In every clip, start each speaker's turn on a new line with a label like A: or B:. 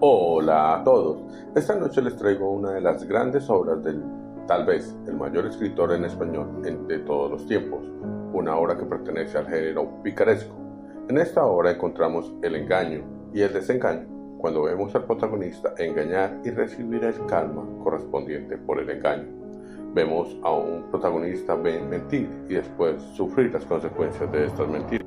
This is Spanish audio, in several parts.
A: Hola a todos. Esta noche les traigo una de las grandes obras del, tal vez, el mayor escritor en español de todos los tiempos, una obra que pertenece al género picaresco. En esta obra encontramos el engaño y el desengaño, cuando vemos al protagonista engañar y recibir el karma correspondiente por el engaño. Vemos a un protagonista mentir y después sufrir las consecuencias de estas mentiras.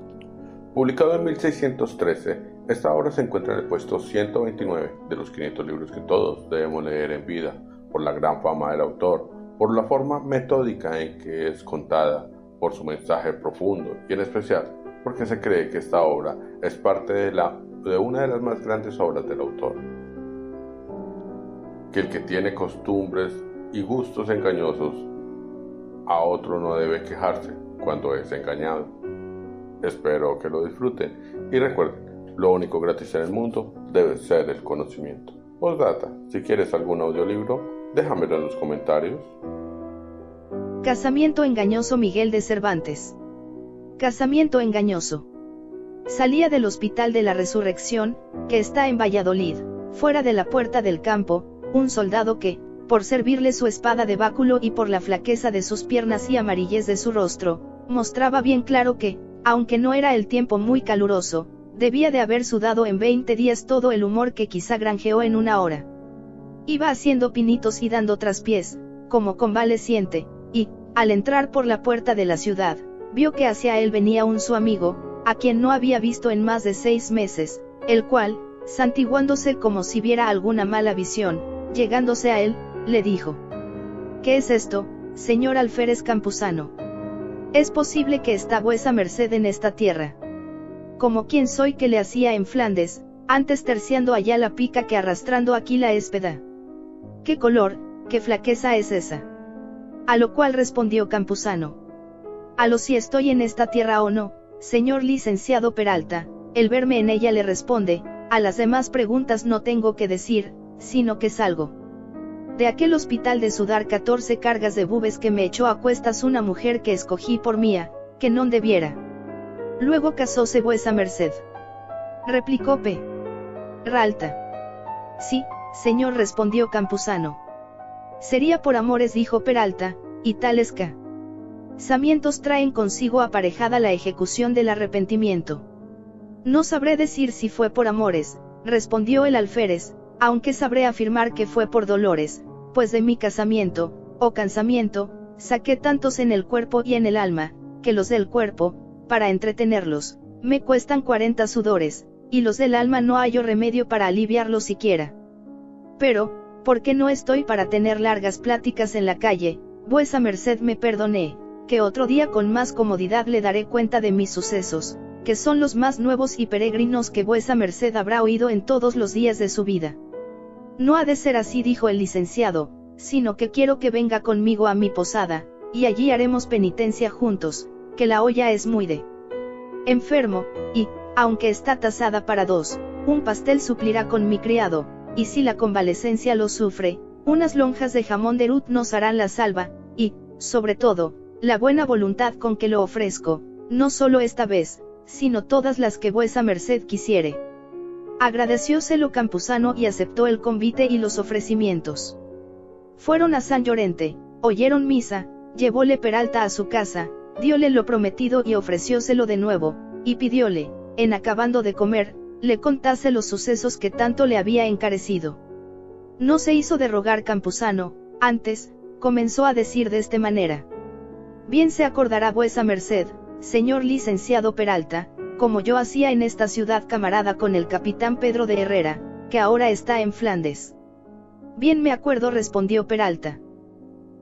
A: Publicado en 1613, esta obra se encuentra en el puesto 129 de los 500 libros que todos debemos leer en vida, por la gran fama del autor, por la forma metódica en que es contada, por su mensaje profundo y en especial porque se cree que esta obra es parte de una de las más grandes obras del autor. Que el que tiene costumbres y gustos engañosos, a otro no debe quejarse cuando es engañado. Espero que lo disfruten y recuerden, lo único gratis en el mundo debe ser el conocimiento. Postdata, si quieres algún audiolibro, déjamelo en los comentarios.
B: Casamiento engañoso. Miguel de Cervantes. Casamiento engañoso. Salía del Hospital de la Resurrección, que está en Valladolid, fuera de la puerta del campo, un soldado que, por servirle su espada de báculo y por la flaqueza de sus piernas y amarillez de su rostro, mostraba bien claro que, aunque no era el tiempo muy caluroso, debía de haber sudado en 20 días todo el humor que quizá granjeó en una hora. Iba haciendo pinitos y dando traspiés, como convaleciente, y, al entrar por la puerta de la ciudad, vio que hacia él venía su amigo, a quien no había visto en más de 6 meses, el cual, santiguándose como si viera alguna mala visión, llegándose a él, le dijo: ¿Qué es esto, señor alférez campuzano? ¿Es posible que está vuesa merced en esta tierra? Como quien soy que le hacía en Flandes, antes terciando allá la pica que arrastrando aquí la éspeda. ¿Qué color, qué flaqueza es esa? A lo cual respondió Campuzano: a lo si estoy en esta tierra o no, señor licenciado Peralta, el verme en ella le responde, a las demás preguntas no tengo que decir, sino que salgo de aquel hospital de sudar 14 cargas de bubes que me echó a cuestas una mujer que escogí por mía, que non debiera. Luego casóse vuesa merced. Replicó Peralta. Sí, señor, respondió Campuzano. Sería por amores, dijo Peralta, y tales casamientos traen consigo aparejada la ejecución del arrepentimiento. No sabré decir si fue por amores, respondió el alférez, aunque sabré afirmar que fue por dolores, pues de mi casamiento, o cansamiento, saqué tantos en el cuerpo y en el alma, que los del cuerpo, para entretenerlos, me cuestan 40 sudores, y los del alma no hallo remedio para aliviarlos siquiera. Pero, porque no estoy para tener largas pláticas en la calle, vuesa merced me perdone, que otro día con más comodidad le daré cuenta de mis sucesos, que son los más nuevos y peregrinos que vuesa merced habrá oído en todos los días de su vida. No ha de ser así, dijo el licenciado, sino que quiero que venga conmigo a mi posada, y allí haremos penitencia juntos, que la olla es muy de enfermo, y, aunque está tasada para 2, un pastel suplirá con mi criado, y si la convalecencia lo sufre, unas lonjas de jamón de Ruth nos harán la salva, y, sobre todo, la buena voluntad con que lo ofrezco, no solo esta vez, sino todas las que vuesa merced quisiere. Agradecióselo Campuzano y aceptó el convite y los ofrecimientos. Fueron a San Llorente, oyeron misa, llevóle Peralta a su casa, diole lo prometido y ofrecióselo de nuevo, y pidióle, en acabando de comer, le contase los sucesos que tanto le había encarecido. No se hizo de rogar Campuzano, antes, comenzó a decir de esta manera: bien se acordará vuesa merced, señor licenciado Peralta, como yo hacía en esta ciudad camarada con el capitán Pedro de Herrera, que ahora está en Flandes. Bien me acuerdo, respondió Peralta.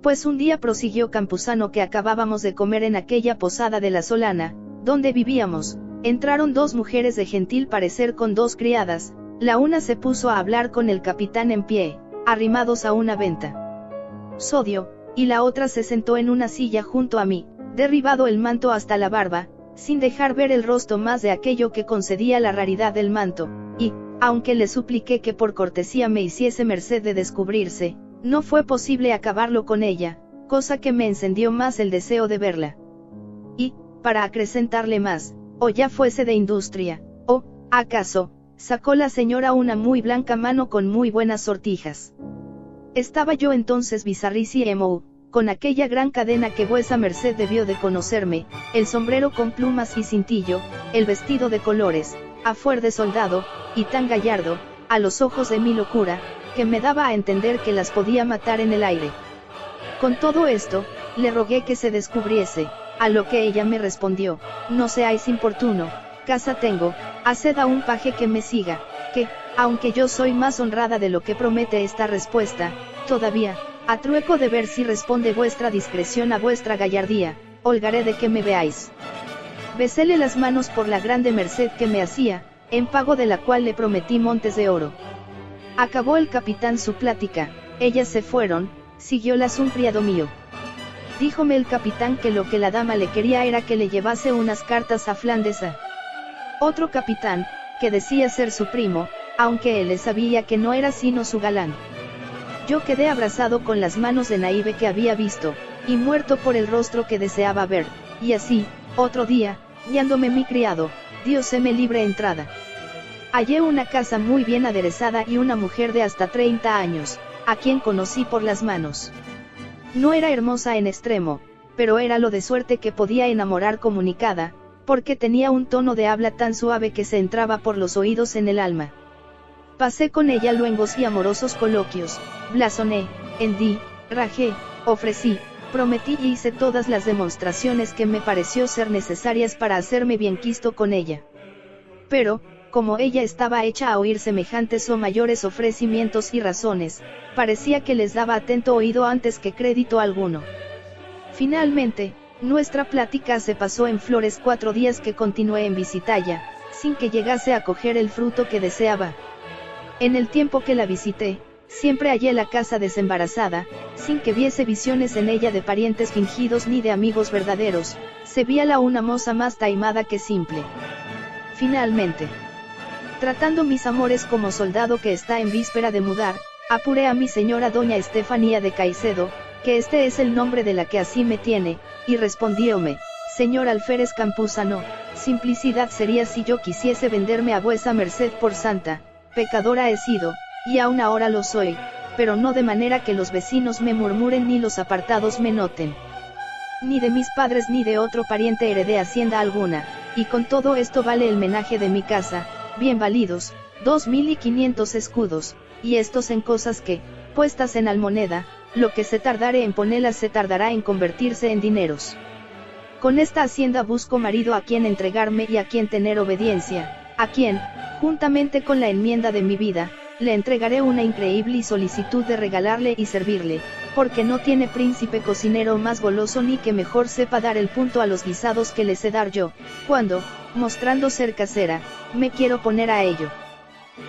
B: Pues un día, prosiguió Campuzano, que acabábamos de comer en aquella posada de la Solana, donde vivíamos, entraron 2 mujeres de gentil parecer con 2 criadas, la una se puso a hablar con el capitán en pie, arrimados a una venta sodio, y la otra se sentó en una silla junto a mí, derribado el manto hasta la barba, sin dejar ver el rostro más de aquello que concedía la raridad del manto, y, aunque le supliqué que por cortesía me hiciese merced de descubrirse, no fue posible acabarlo con ella, cosa que me encendió más el deseo de verla. Y, para acrecentarle más, o ya fuese de industria, o, acaso, sacó la señora una muy blanca mano con muy buenas sortijas. Estaba yo entonces bizarrísimo, con aquella gran cadena que vuesa merced debió de conocerme, el sombrero con plumas y cintillo, el vestido de colores, a fuer de soldado, y tan gallardo, a los ojos de mi locura, que me daba a entender que las podía matar en el aire. Con todo esto, le rogué que se descubriese, a lo que ella me respondió: no seáis importuno, casa tengo, haced a un paje que me siga, que, aunque yo soy más honrada de lo que promete esta respuesta, todavía, a trueco de ver si responde vuestra discreción a vuestra gallardía, holgaré de que me veáis. Beséle las manos por la grande merced que me hacía, en pago de la cual le prometí montes de oro. Acabó el capitán su plática, ellas se fueron, siguiólas un criado mío. Díjome el capitán que lo que la dama le quería era que le llevase unas cartas a Flandes a otro capitán, que decía ser su primo, aunque él le sabía que no era sino su galán. Yo quedé abrazado con las manos de Naive que había visto, y muerto por el rostro que deseaba ver, y así, otro día, hallándome mi criado, dióseme libre entrada. Hallé una casa muy bien aderezada y una mujer de hasta 30 años, a quien conocí por las manos. No era hermosa en extremo, pero era lo de suerte que podía enamorar comunicada, porque tenía un tono de habla tan suave que se entraba por los oídos en el alma. Pasé con ella luengos y amorosos coloquios, blasoné, hendí, rajé, ofrecí, prometí y hice todas las demostraciones que me pareció ser necesarias para hacerme bienquisto con ella. Pero, como ella estaba hecha a oír semejantes o mayores ofrecimientos y razones, parecía que les daba atento oído antes que crédito alguno. Finalmente, nuestra plática se pasó en flores 4 días que continué en visitalla, sin que llegase a coger el fruto que deseaba. En el tiempo que la visité, siempre hallé la casa desembarazada, sin que viese visiones en ella de parientes fingidos ni de amigos verdaderos, se víala una moza más taimada que simple. Finalmente, tratando mis amores como soldado que está en víspera de mudar, apuré a mi señora doña Estefanía de Caicedo, que este es el nombre de la que así me tiene, y respondióme: señor alférez Campuzano, simplicidad sería si yo quisiese venderme a vuesa merced por santa, pecadora he sido, y aún ahora lo soy, pero no de manera que los vecinos me murmuren ni los apartados me noten. Ni de mis padres ni de otro pariente heredé hacienda alguna, y con todo esto vale el menaje de mi casa, bien validos, 2.500 escudos, y estos en cosas que, puestas en almoneda, lo que se tardare en ponelas se tardará en convertirse en dineros. Con esta hacienda busco marido a quien entregarme y a quien tener obediencia, a quien, juntamente con la enmienda de mi vida, le entregaré una increíble solicitud de regalarle y servirle, porque no tiene príncipe cocinero más goloso ni que mejor sepa dar el punto a los guisados que le sé dar yo, cuando, mostrando ser casera, me quiero poner a ello.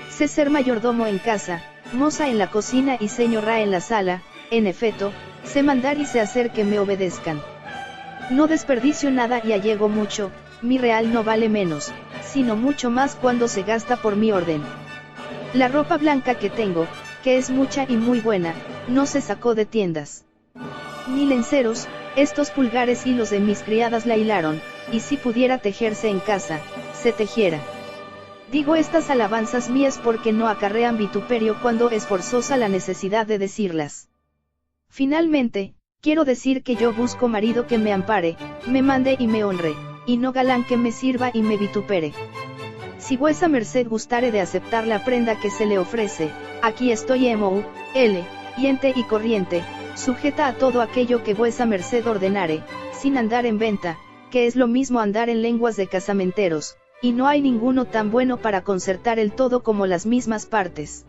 B: Sé ser mayordomo en casa, moza en la cocina y señora en la sala, en efecto, sé mandar y sé hacer que me obedezcan. No desperdicio nada y allego mucho, mi real no vale menos, sino mucho más cuando se gasta por mi orden. La ropa blanca que tengo, que es mucha y muy buena, no se sacó de tiendas. Ni lenceros, estos pulgares hilos de mis criadas la hilaron, y si pudiera tejerse en casa, se tejiera. Digo estas alabanzas mías porque no acarrean vituperio cuando es forzosa la necesidad de decirlas. Finalmente, quiero decir que yo busco marido que me ampare, me mande y me honre, y no galán que me sirva y me vitupere. Si vuesa merced gustare de aceptar la prenda que se le ofrece, aquí estoy yente y corriente, sujeta a todo aquello que vuesa merced ordenare, sin andar en venta, que es lo mismo andar en lenguas de casamenteros, y no hay ninguno tan bueno para concertar el todo como las mismas partes.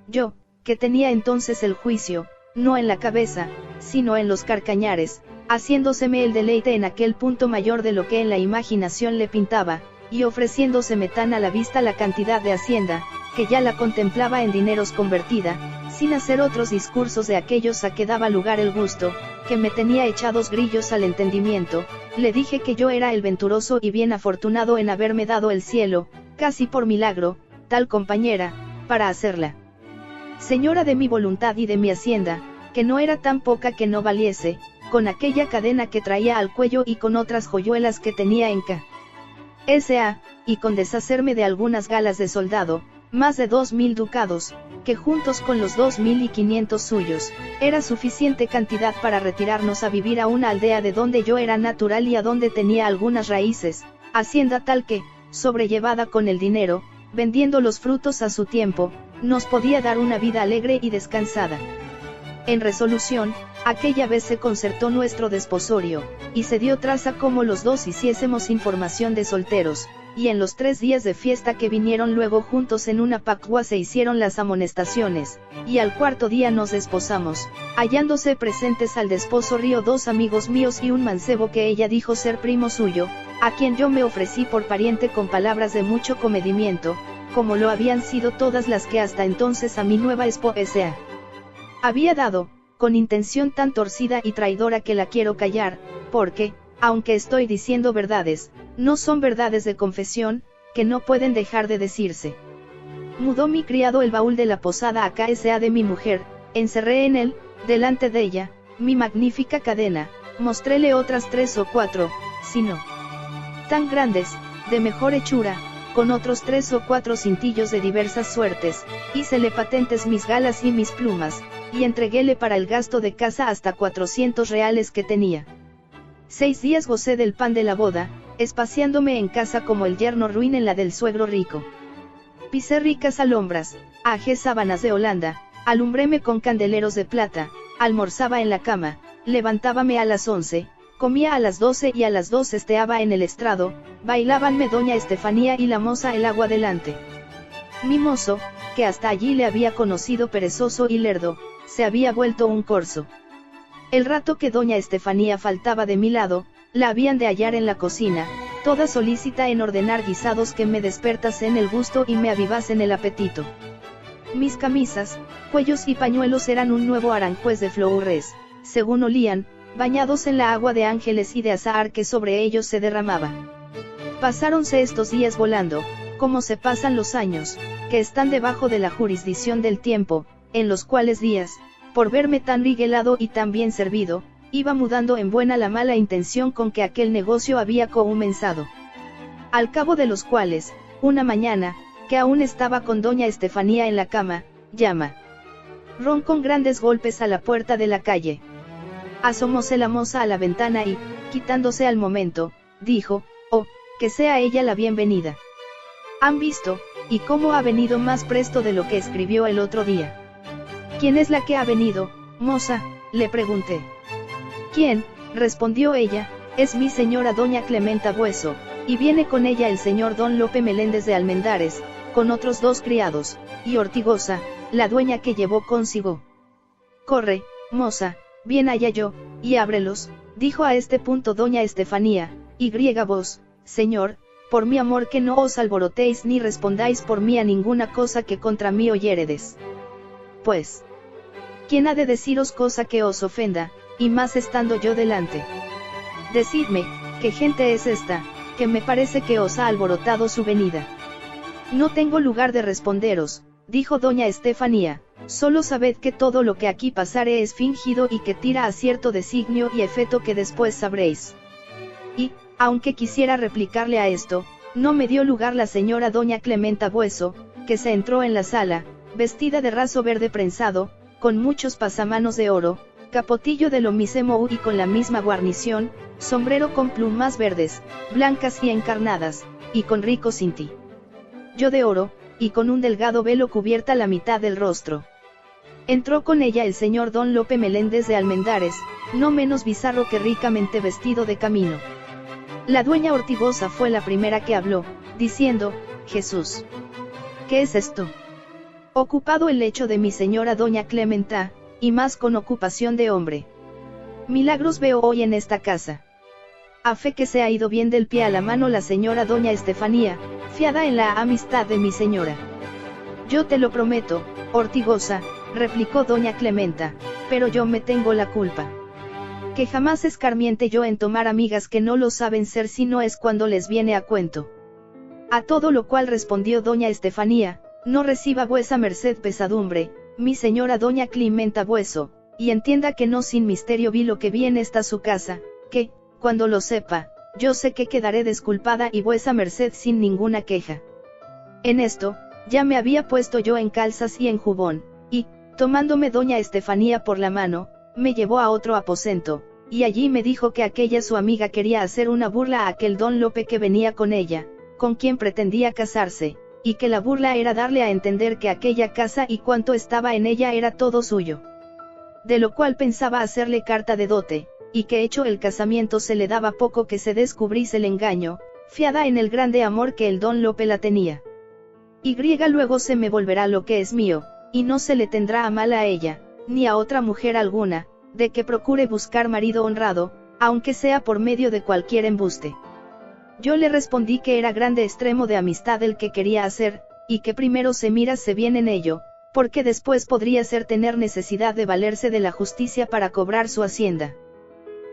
B: Yo, que tenía entonces el juicio, no en la cabeza, sino en los carcañares, haciéndoseme el deleite en aquel punto mayor de lo que en la imaginación le pintaba, y ofreciéndoseme tan a la vista la cantidad de hacienda, que ya la contemplaba en dineros convertida, sin hacer otros discursos de aquellos a que daba lugar el gusto, que me tenía echados grillos al entendimiento, le dije que yo era el venturoso y bien afortunado en haberme dado el cielo, casi por milagro, tal compañera, para hacerla señora de mi voluntad y de mi hacienda, que no era tan poca que no valiese, con aquella cadena que traía al cuello y con otras joyuelas que tenía en ca. S.A., y con deshacerme de algunas galas de soldado, más de 2.000 ducados, que juntos con los 2.500 suyos, era suficiente cantidad para retirarnos a vivir a una aldea de donde yo era natural y a donde tenía algunas raíces, hacienda tal que, sobrellevada con el dinero, vendiendo los frutos a su tiempo, nos podía dar una vida alegre y descansada. En resolución, aquella vez se concertó nuestro desposorio, y se dio traza como los dos hiciésemos información de solteros, y en los 3 días de fiesta que vinieron luego juntos en una pacua se hicieron las amonestaciones, y al 4.º día nos desposamos, hallándose presentes al desposorio 2 amigos míos y un mancebo que ella dijo ser primo suyo, a quien yo me ofrecí por pariente con palabras de mucho comedimiento, como lo habían sido todas las que hasta entonces a mi nueva esposa había dado, con intención tan torcida y traidora que la quiero callar, porque, aunque estoy diciendo verdades, no son verdades de confesión, que no pueden dejar de decirse. Mudó mi criado el baúl de la posada a casa de mi mujer, encerré en él, delante de ella, mi magnífica cadena, mostréle otras 3 o 4, si no tan grandes, de mejor hechura, con otros 3 o 4 cintillos de diversas suertes, hícele patentes mis galas y mis plumas, y entreguéle para el gasto de casa hasta 400 reales que tenía. 6 días gocé del pan de la boda, espaciándome en casa como el yerno ruin en la del suegro rico. Pisé ricas alhombras, ajé sábanas de Holanda, alumbréme con candeleros de plata, almorzaba en la cama, levantábame a las 11, comía a las 12 y a las 2 esteaba en el estrado, bailábanme doña Estefanía y la moza el agua delante. Mi mozo, que hasta allí le había conocido perezoso y lerdo, se había vuelto un corzo. El rato que doña Estefanía faltaba de mi lado, la habían de hallar en la cocina, toda solícita en ordenar guisados que me despertasen el gusto y me avivasen el apetito. Mis camisas, cuellos y pañuelos eran un nuevo aranjuez de flores, según olían, bañados en la agua de ángeles y de azahar que sobre ellos se derramaba. Pasáronse estos días volando, como se pasan los años, que están debajo de la jurisdicción del tiempo, en los cuales días, por verme tan regalado y tan bien servido, iba mudando en buena la mala intención con que aquel negocio había comenzado. Al cabo de los cuales, una mañana, que aún estaba con doña Estefanía en la cama, llama Ron con grandes golpes a la puerta de la calle. Asomóse la moza a la ventana y, quitándose al momento, dijo, oh, que sea ella la bienvenida. ¿Han visto, y cómo ha venido más presto de lo que escribió el otro día? ¿Quién es la que ha venido, moza?, le pregunté. ¿Quién?, respondió ella, es mi señora doña Clementa Bueso, y viene con ella el señor don Lope Meléndez de Almendares, con otros 2 criados, y Ortigosa, la dueña que llevó consigo. Corre, moza, bien allá yo, y ábrelos, dijo a este punto doña Estefanía, y griega vos, señor, por mi amor que no os alborotéis ni respondáis por mí a ninguna cosa que contra mí oyéredes. Pues, ¿quién ha de deciros cosa que os ofenda, y más estando yo delante? Decidme, ¿qué gente es esta, que me parece que os ha alborotado su venida? No tengo lugar de responderos, dijo doña Estefanía, solo sabed que todo lo que aquí pasare es fingido y que tira a cierto designio y efecto que después sabréis. Y, aunque quisiera replicarle a esto, no me dio lugar la señora doña Clementa Bueso, que se entró en la sala, vestida de raso verde prensado, con muchos pasamanos de oro, capotillo de lo mismo y con la misma guarnición, sombrero con plumas verdes, blancas y encarnadas, y con rico cinti yo de oro, y con un delgado velo cubierta la mitad del rostro. Entró con ella el señor don Lope Meléndez de Almendares, no menos bizarro que ricamente vestido de camino. La dueña Ortigosa fue la primera que habló, diciendo, Jesús, ¿qué es esto? Ocupado el lecho de mi señora doña Clementa, y más con ocupación de hombre. Milagros veo hoy en esta casa. A fe que se ha ido bien del pie a la mano la señora doña Estefanía, fiada en la amistad de mi señora. Yo te lo prometo, Ortigosa, replicó doña Clementa, pero yo me tengo la culpa. Que jamás escarmiente yo en tomar amigas que no lo saben ser si no es cuando les viene a cuento. A todo lo cual respondió doña Estefanía, no reciba vuesa merced pesadumbre, mi señora doña Clementa Bueso, y entienda que no sin misterio vi lo que vi en esta su casa, que, cuando lo sepa, yo sé que quedaré desculpada y vuesa merced sin ninguna queja. En esto, ya me había puesto yo en calzas y en jubón, y, tomándome doña Estefanía por la mano, me llevó a otro aposento, y allí me dijo que aquella su amiga quería hacer una burla a aquel don Lope que venía con ella, con quien pretendía casarse, y que la burla era darle a entender que aquella casa y cuanto estaba en ella era todo suyo. De lo cual pensaba hacerle carta de dote, y que hecho el casamiento se le daba poco que se descubriese el engaño, fiada en el grande amor que el don Lope la tenía. Y luego se me volverá lo que es mío, y no se le tendrá a mal a ella, ni a otra mujer alguna, de que procure buscar marido honrado, aunque sea por medio de cualquier embuste. Yo le respondí que era grande extremo de amistad el que quería hacer, y que primero se mirase bien en ello, porque después podría ser tener necesidad de valerse de la justicia para cobrar su hacienda.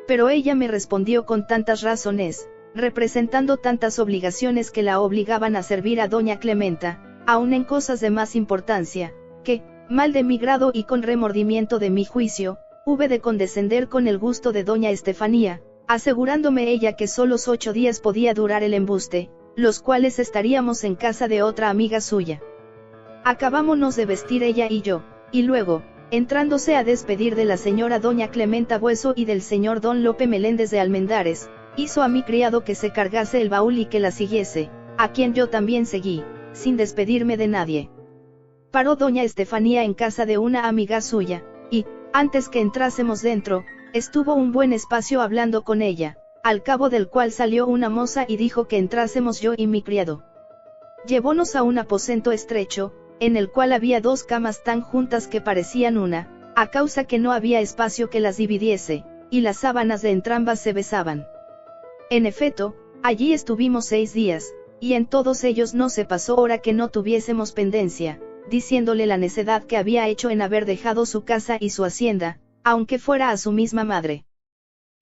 B: Pero ella me respondió con tantas razones, representando tantas obligaciones que la obligaban a servir a doña Clementa, aun en cosas de más importancia, que, mal de mi grado y con remordimiento de mi juicio, hube de condescender con el gusto de doña Estefanía, asegurándome ella que solos 8 días podía durar el embuste, los cuales estaríamos en casa de otra amiga suya. Acabámonos de vestir ella y yo, y luego, entrándose a despedir de la señora doña Clementa Bueso y del señor don Lope Meléndez de Almendares, hizo a mi criado que se cargase el baúl y que la siguiese, a quien yo también seguí, sin despedirme de nadie. Paró doña Estefanía en casa de una amiga suya, y, antes que entrásemos dentro, estuvo un buen espacio hablando con ella, al cabo del cual salió una moza y dijo que entrásemos yo y mi criado. Llevónos a un aposento estrecho, en el cual había 2 camas tan juntas que parecían una, a causa que no había espacio que las dividiese, y las sábanas de entrambas se besaban. En efecto, allí estuvimos 6 días, y en todos ellos no se pasó hora que no tuviésemos pendencia, diciéndole la necedad que había hecho en haber dejado su casa y su hacienda, aunque fuera a su misma madre.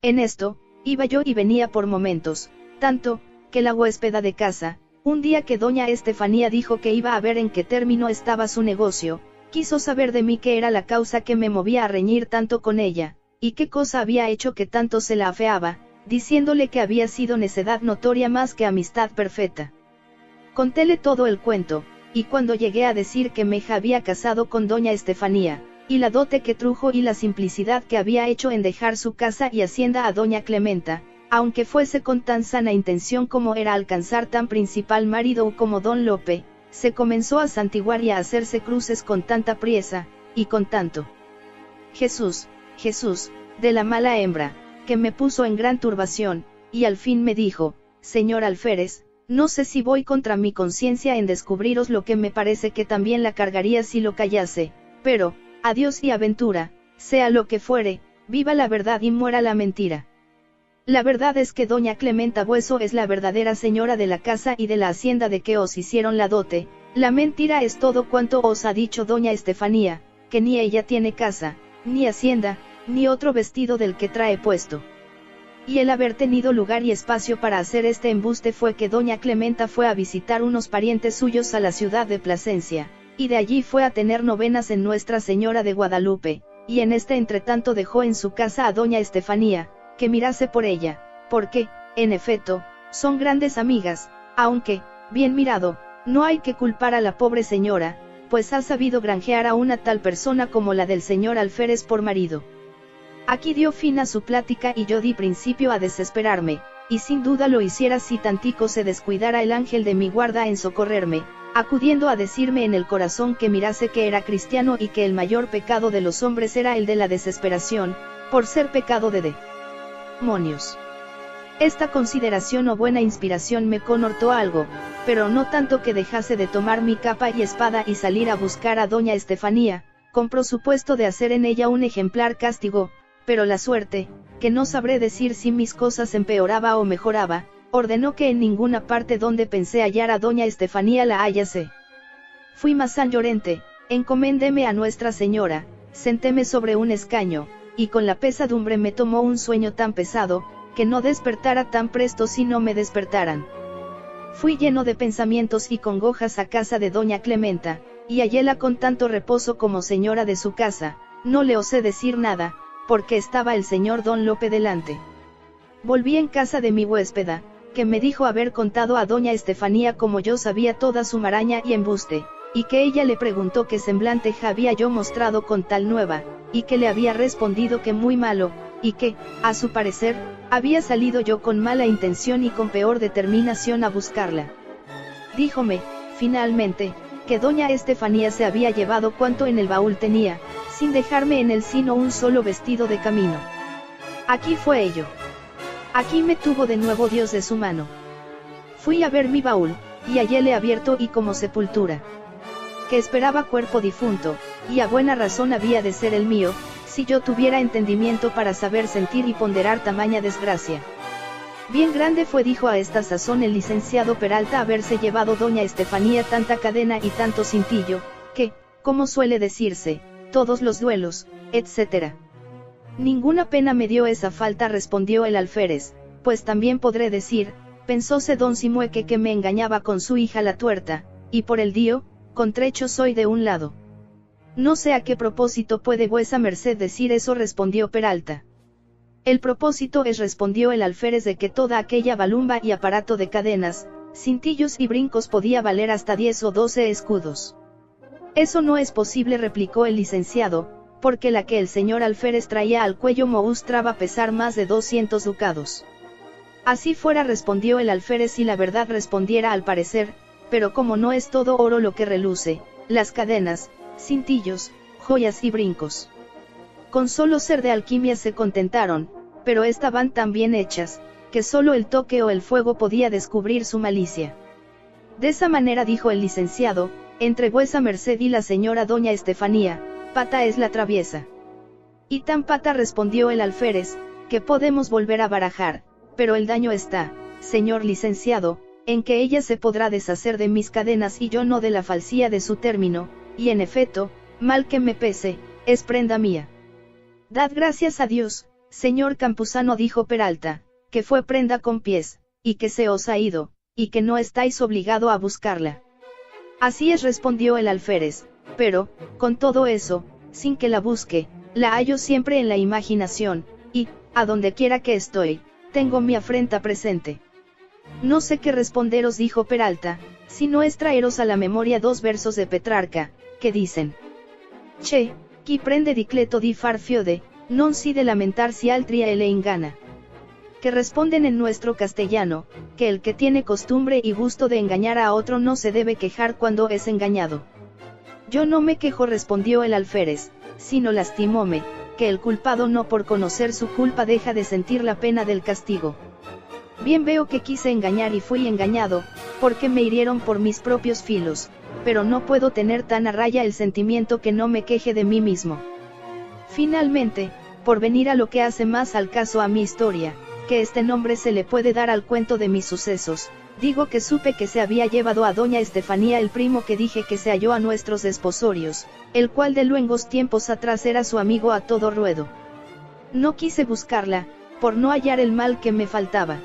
B: En esto, iba yo y venía por momentos, tanto, que la huéspeda de casa, un día que doña Estefanía dijo que iba a ver en qué término estaba su negocio, quiso saber de mí qué era la causa que me movía a reñir tanto con ella, y qué cosa había hecho que tanto se la afeaba, diciéndole que había sido necedad notoria más que amistad perfecta. Contéle todo el cuento, y cuando llegué a decir que me había casado con doña Estefanía, y la dote que trujo y la simplicidad que había hecho en dejar su casa y hacienda a doña Clementa, aunque fuese con tan sana intención como era alcanzar tan principal marido como don Lope, se comenzó a santiguar y a hacerse cruces con tanta priesa, y con tanto Jesús, Jesús, de la mala hembra, que me puso en gran turbación, y al fin me dijo, señor alférez, no sé si voy contra mi conciencia en descubriros lo que me parece que también la cargaría si lo callase, pero, adiós y aventura, sea lo que fuere, viva la verdad y muera la mentira. La verdad es que doña Clementa Bueso es la verdadera señora de la casa y de la hacienda de que os hicieron la dote, la mentira es todo cuanto os ha dicho doña Estefanía, que ni ella tiene casa, ni hacienda, ni otro vestido del que trae puesto. Y el haber tenido lugar y espacio para hacer este embuste fue que doña Clementa fue a visitar unos parientes suyos a la ciudad de Plasencia, y de allí fue a tener novenas en Nuestra Señora de Guadalupe, y en este entretanto dejó en su casa a doña Estefanía, que mirase por ella, porque, en efecto, son grandes amigas, aunque, bien mirado, no hay que culpar a la pobre señora, pues ha sabido granjear a una tal persona como la del señor alférez por marido. Aquí dio fin a su plática y yo di principio a desesperarme, y sin duda lo hiciera si tantico se descuidara el ángel de mi guarda en socorrerme, acudiendo a decirme en el corazón que mirase que era cristiano y que el mayor pecado de los hombres era el de la desesperación, por ser pecado de demonios. Esta consideración o buena inspiración me conhortó algo, pero no tanto que dejase de tomar mi capa y espada y salir a buscar a doña Estefanía, con prosupuesto de hacer en ella un ejemplar castigo, pero la suerte, que no sabré decir si mis cosas empeoraba o mejoraba, ordenó que en ninguna parte donde pensé hallar a doña Estefanía la hallase. Fui más San Llorente, encomendéme a Nuestra Señora, sentéme sobre un escaño, y con la pesadumbre me tomó un sueño tan pesado, que no despertara tan presto si no me despertaran. Fui lleno de pensamientos y congojas a casa de doña Clementa, y halléla con tanto reposo como señora de su casa, no le osé decir nada, porque estaba el señor don Lope delante. Volví en casa de mi huéspeda, que me dijo haber contado a doña Estefanía como yo sabía toda su maraña y embuste, y que ella le preguntó qué semblante había yo mostrado con tal nueva, y que le había respondido que muy malo, y que, a su parecer, había salido yo con mala intención y con peor determinación a buscarla. Díjome, finalmente, que doña Estefanía se había llevado cuanto en el baúl tenía, sin dejarme en él sino un solo vestido de camino. Aquí fue ello. Aquí me tuvo de nuevo Dios de su mano. Fui a ver mi baúl, y halléle abierto y como sepultura. Que esperaba cuerpo difunto, y a buena razón había de ser el mío, si yo tuviera entendimiento para saber sentir y ponderar tamaña desgracia. Bien grande fue, dijo a esta sazón el licenciado Peralta, haberse llevado doña Estefanía tanta cadena y tanto cintillo, que, como suele decirse, todos los duelos, etc. Ninguna pena me dio esa falta, respondió el alférez, pues también podré decir, pensóse don Simueque que me engañaba con su hija la tuerta, y por el dío, contrecho soy de un lado. No sé a qué propósito puede vuesa merced decir eso, respondió Peralta. El propósito es, respondió el alférez, de que toda aquella balumba y aparato de cadenas, cintillos y brincos podía valer hasta 10 o 12 escudos. Eso no es posible, replicó el licenciado, porque la que el señor alférez traía al cuello mostraba pesar más de 200 ducados. Así fuera, respondió el alférez, si la verdad respondiera al parecer, pero como no es todo oro lo que reluce, las cadenas, cintillos, joyas y brincos. Con solo ser de alquimia se contentaron, pero estaban tan bien hechas, que solo el toque o el fuego podía descubrir su malicia. De esa manera, dijo el licenciado, entre vuesa merced y la señora doña Estefanía, pata es la traviesa. Y tan pata, respondió el alférez, que podemos volver a barajar, pero el daño está, señor licenciado, en que ella se podrá deshacer de mis cadenas y yo no de la falsía de su término, y en efecto, mal que me pese, es prenda mía. Dad gracias a Dios, señor Campuzano, dijo Peralta, que fue prenda con pies, y que se os ha ido, y que no estáis obligado a buscarla. Así es, respondió el alférez, pero, con todo eso, sin que la busque, la hallo siempre en la imaginación, y, a donde quiera que estoy, tengo mi afrenta presente. No sé qué responderos, dijo Peralta, si no es traeros a la memoria 2 versos de Petrarca, que dicen: Che, qui prende dicleto di far fiode, non si de lamentar si altri le ingana. Que responden en nuestro castellano, que el que tiene costumbre y gusto de engañar a otro no se debe quejar cuando es engañado. Yo no me quejo, respondió el alférez, sino lastimóme, que el culpado no por conocer su culpa deja de sentir la pena del castigo. Bien veo que quise engañar y fui engañado, porque me hirieron por mis propios filos, pero no puedo tener tan a raya el sentimiento que no me queje de mí mismo. Finalmente, por venir a lo que hace más al caso a mi historia, que este nombre se le puede dar al cuento de mis sucesos, digo que supe que se había llevado a doña Estefanía el primo que dije que se halló a nuestros desposorios, el cual de luengos tiempos atrás era su amigo a todo ruedo. No quise buscarla, por no hallar el mal que me faltaba.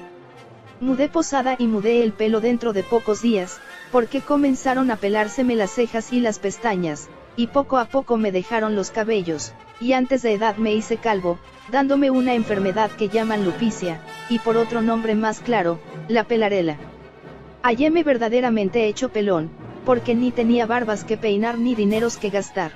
B: Mudé posada y mudé el pelo dentro de pocos días, porque comenzaron a pelárseme las cejas y las pestañas, y poco a poco me dejaron los cabellos, y antes de edad me hice calvo, dándome una enfermedad que llaman lupicia, y por otro nombre más claro, la pelarela. Halléme verdaderamente hecho pelón, porque ni tenía barbas que peinar ni dineros que gastar.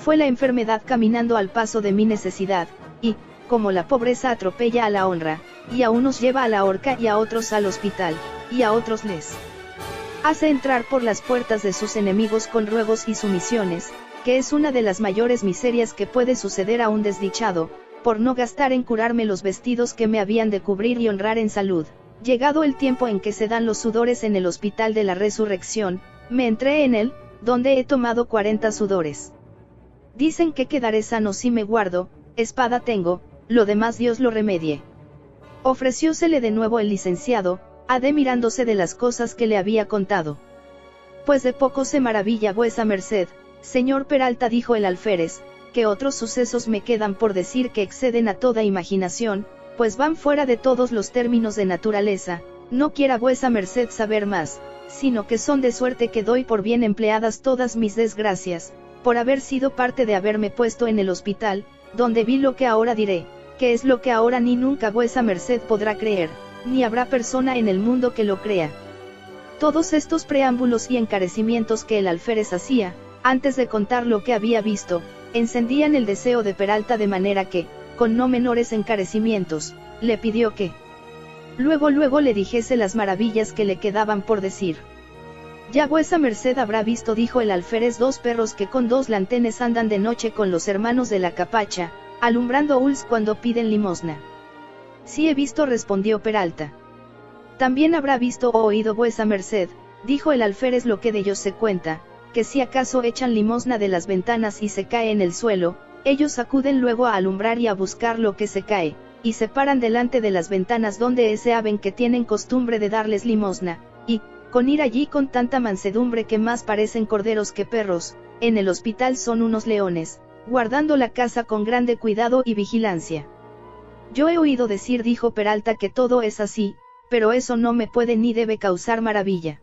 B: Fue la enfermedad caminando al paso de mi necesidad, y, como la pobreza atropella a la honra, y a unos lleva a la horca y a otros al hospital, y a otros les hace entrar por las puertas de sus enemigos con ruegos y sumisiones, que es una de las mayores miserias que puede suceder a un desdichado, por no gastar en curarme los vestidos que me habían de cubrir y honrar en salud. Llegado el tiempo en que se dan los sudores en el hospital de la resurrección, me entré en él, donde he tomado 40 sudores. Dicen que quedaré sano si me guardo, espada tengo, lo demás Dios lo remedie. Ofreciósele de nuevo el licenciado, admirándose de las cosas que le había contado. Pues de poco se maravilla vuesa merced, señor Peralta, dijo el alférez, que otros sucesos me quedan por decir que exceden a toda imaginación, pues van fuera de todos los términos de naturaleza. No quiera vuesa merced saber más, sino que son de suerte que doy por bien empleadas todas mis desgracias, por haber sido parte de haberme puesto en el hospital, donde vi lo que ahora diré, que es lo que ahora ni nunca vuesa merced podrá creer, ni habrá persona en el mundo que lo crea. Todos estos preámbulos y encarecimientos que el alférez hacía, antes de contar lo que había visto, encendían el deseo de Peralta de manera que, con no menores encarecimientos, le pidió que luego le dijese las maravillas que le quedaban por decir. Ya vuesa merced habrá visto, dijo el alférez, 2 perros que con 2 lantenes andan de noche con los hermanos de la capacha, alumbrando huls cuando piden limosna. Sí he visto, respondió Peralta. También habrá visto o oído vuesa merced, dijo el alférez, lo que de ellos se cuenta, que si acaso echan limosna de las ventanas y se cae en el suelo, ellos acuden luego a alumbrar y a buscar lo que se cae, y se paran delante de las ventanas donde saben que tienen costumbre de darles limosna, y, con ir allí con tanta mansedumbre que más parecen corderos que perros, en el hospital son unos leones, guardando la casa con grande cuidado y vigilancia. Yo he oído decir, dijo Peralta, que todo es así, pero eso no me puede ni debe causar maravilla.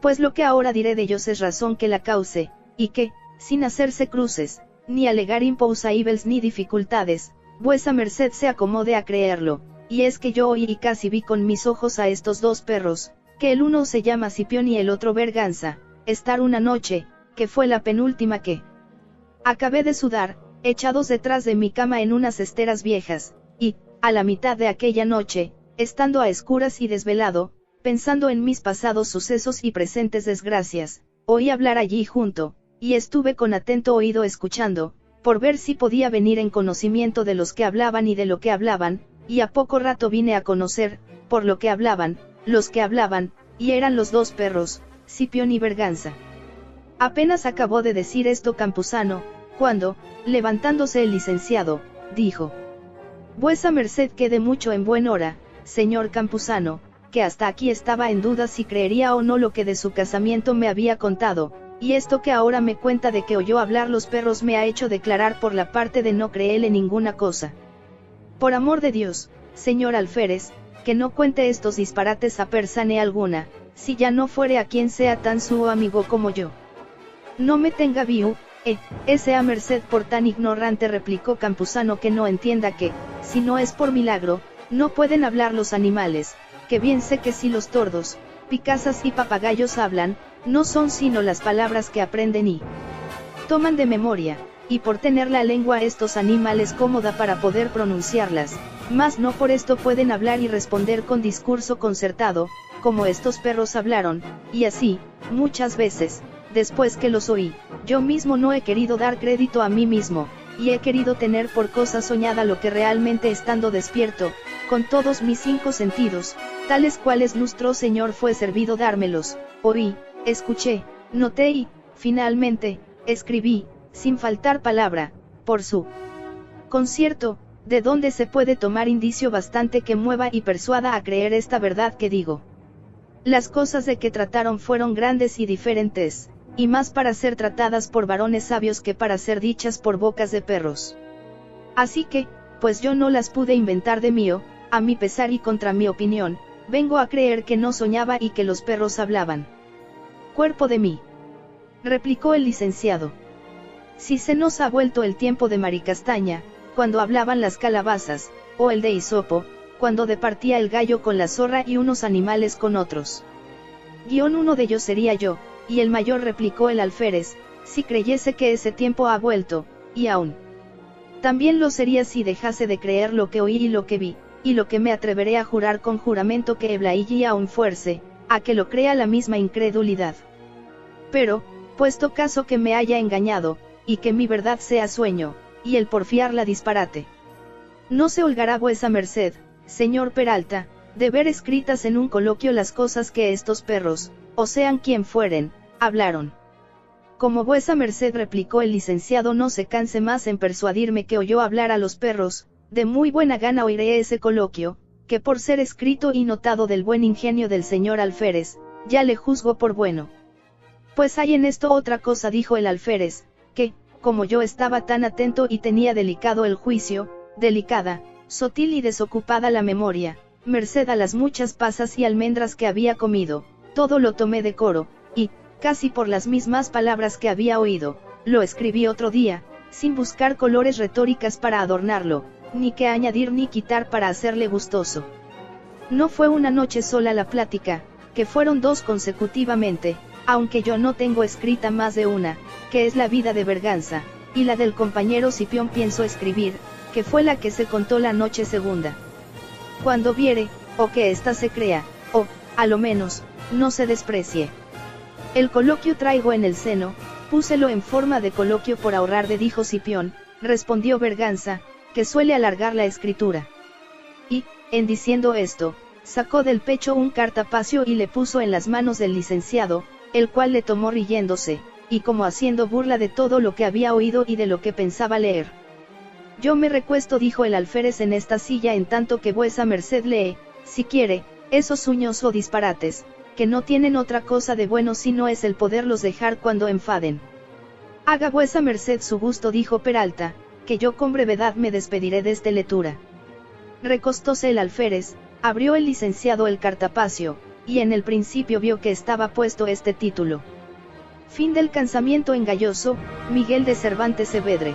B: Pues lo que ahora diré de ellos es razón que la cause, y que, sin hacerse cruces, ni alegar imposibles ni dificultades, vuesa merced se acomode a creerlo, y es que yo oí y casi vi con mis ojos a estos 2 perros, que el uno se llama Cipión y el otro Berganza, estar una noche, que fue la penúltima que acabé de sudar, echados detrás de mi cama en unas esteras viejas, y, a la mitad de aquella noche, estando a escuras y desvelado, pensando en mis pasados sucesos y presentes desgracias, oí hablar allí junto, y estuve con atento oído escuchando, por ver si podía venir en conocimiento de los que hablaban y de lo que hablaban, y a poco rato vine a conocer, por lo que hablaban, los que hablaban, y eran los 2 perros, Cipión y Berganza. Apenas acabó de decir esto Campuzano, cuando, levantándose el licenciado, dijo: vuesa merced quede mucho en buen hora, señor Campuzano, que hasta aquí estaba en duda si creería o no lo que de su casamiento me había contado, y esto que ahora me cuenta de que oyó hablar los perros me ha hecho declarar por la parte de no creerle ninguna cosa. Por amor de Dios, señor alférez, que no cuente estos disparates a persane alguna, si ya no fuere a quien sea tan su amigo como yo. No me tenga viu, sea merced por tan ignorante, replicó Campuzano, que no entienda que, si no es por milagro, no pueden hablar los animales, que bien sé que si los tordos, picazas y papagayos hablan, no son sino las palabras que aprenden y toman de memoria, y por tener la lengua estos animales cómoda para poder pronunciarlas, mas no por esto pueden hablar y responder con discurso concertado, como estos perros hablaron, y así, muchas veces, después que los oí, yo mismo no he querido dar crédito a mí mismo, y he querido tener por cosa soñada lo que realmente estando despierto, con todos mis 5 sentidos, tales cuales lustro Señor fue servido dármelos, oí, escuché, noté y, finalmente, escribí, sin faltar palabra, por su concierto, de donde se puede tomar indicio bastante que mueva y persuada a creer esta verdad que digo. Las cosas de que trataron fueron grandes y diferentes, y más para ser tratadas por varones sabios que para ser dichas por bocas de perros. Así que, pues yo no las pude inventar de mío, a mi pesar y contra mi opinión, vengo a creer que no soñaba y que los perros hablaban. Cuerpo de mí, replicó el licenciado. Si se nos ha vuelto el tiempo de Maricastaña, cuando hablaban las calabazas, o el de Isopo, cuando departía el gallo con la zorra y unos animales con otros. Uno de ellos sería yo, y el mayor, replicó el alférez, si creyese que ese tiempo ha vuelto, y aún también lo sería si dejase de creer lo que oí y lo que vi, y lo que me atreveré a jurar con juramento que Eblaí aún fuerce, a que lo crea la misma incredulidad. Pero, puesto caso que me haya engañado, y que mi verdad sea sueño, y el porfiarla disparate, no se holgará vuesa merced, señor Peralta, de ver escritas en un coloquio las cosas que estos perros, o sean quien fueren, hablaron. Como vuesa merced, replicó el licenciado, no se canse más en persuadirme que oyó hablar a los perros, de muy buena gana oiré ese coloquio, que por ser escrito y notado del buen ingenio del señor alférez, ya le juzgo por bueno. Pues hay en esto otra cosa, dijo el alférez, que, como yo estaba tan atento y tenía delicado el juicio, delicada, sotil y desocupada la memoria, merced a las muchas pasas y almendras que había comido, todo lo tomé de coro, y, casi por las mismas palabras que había oído, lo escribí otro día, sin buscar colores retóricas para adornarlo, ni qué añadir ni quitar para hacerle gustoso. No fue una noche sola la plática, que fueron 2 consecutivamente, aunque yo no tengo escrita más de una, que es la vida de Berganza, y la del compañero Cipión pienso escribir, que fue la que se contó la noche segunda. Cuando viere, o que ésta se crea, o, a lo menos, no se desprecie. El coloquio traigo en el seno, púselo en forma de coloquio por ahorrar de dijo Cipión, respondió Berganza, que suele alargar la escritura. Y, en diciendo esto, sacó del pecho un cartapacio y le puso en las manos del licenciado, el cual le tomó riéndose, y como haciendo burla de todo lo que había oído y de lo que pensaba leer. Yo me recuesto, dijo el alférez, en esta silla en tanto que vuesa merced lee, si quiere, esos uños o disparates, que no tienen otra cosa de bueno sino es el poderlos dejar cuando enfaden. Haga vuesa merced su gusto, dijo Peralta, que yo con brevedad me despediré de este lectura. Recostóse el alférez, abrió el licenciado el cartapacio, y en el principio vio que estaba puesto este título: Fin del casamiento engañoso, Miguel de Cervantes Saavedra.